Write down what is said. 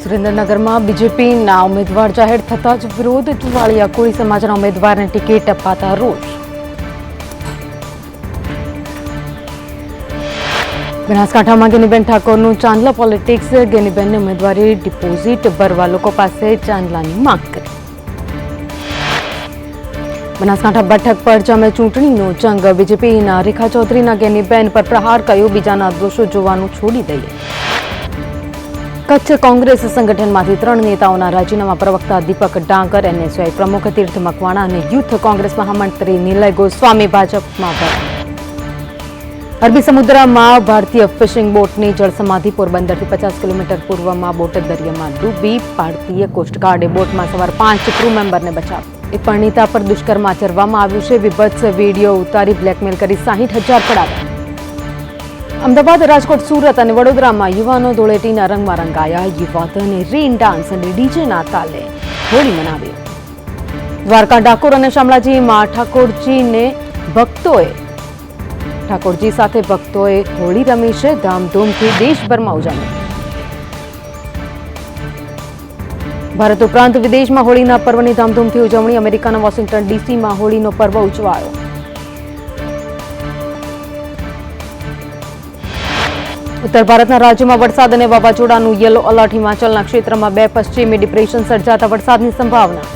સુરેન્દ્રનગરમાં બીજેપીના ઉમેદવાર જાહેર થતા જ વિરોધ. ચુવાળિયા કોળી સમાજના ઉમેદવારને ટિકિટ અપાતા રોષ. બનાસકાંઠામાં ગેનીબેન ઠાકોરનું ચાંદલા પોલિટિક્સ. ગેનીબેનને ઉમેદવારી ડિપોઝિટ ભરવા લોકો પાસે ચાંદલાની માંગ કરી. બનાસકાંઠા બેઠક પર જામે ચૂંટણીનો જંગ. બીજેપીના રેખા ચૌધરીના ગેનીબેન પર પ્રહાર કર્યો. બીજાના દોષો જોવાનું છોડી દઈએ. કચ્છ કોંગ્રેસ સંગઠનમાંથી 3 નેતાઓના રાજીનામા. પ્રવક્તા દીપક ડાંગર NSY પ્રમુખ તીર્થ મકવાણા અને યુથ કોંગ્રેસ મહામંત્રી નિલય ગોસ્વામી ભાજપમાં ભરાયા. અરબી સમુદ્રમાં ભારતીય ફિશિંગ બોટની જળસમાધિ. પોરબંદરથી 50 કિલોમીટર પૂર્વમાં બોટ દરિયામાં ડૂબી. ભારતીય કોસ્ટગાર્ડે બોટમાં સવાર 5 ક્રૂ મેમ્બરને બચાવ્યા. એક પરિણીતા પર દુષ્કર્મ આચરવામાં આવ્યું છે. વિભત્સ વિડીયો ઉતારી બ્લેકમેલ કરી 60,000 પડાવ્યા. અમદાવાદ, રાજકોટ, સુરત અને વડોદરામાં યુવાનો ધૂળેટીના રંગમાં રંગાયા. યુવાધને રેઇન ડાન્સ અને ડીજેના તાલે હોળી મનાવી. દ્વારકા, ડાકોર અને શામળાજીમાં ઠાકોરજી સાથે ભક્તોએ હોળી રમી છે. ધામધૂમથી દેશભરમાં ઉજવણી. ભારત ઉપરાંત વિદેશમાં હોળીના પર્વની ધામધૂમથી ઉજવણી. અમેરિકાના વોશિંગ્ટન DCમાં હોળીનો પર્વ ઉજવાયો. ઉત્તર ભારતના રાજ્યોમાં વરસાદ અને વાવાઝોડાનું યલો એલર્ટ. હિમાચલના ક્ષેત્રમાં 2 પશ્ચિમી ડિપ્રેશન સર્જાતા વરસાદની સંભાવના.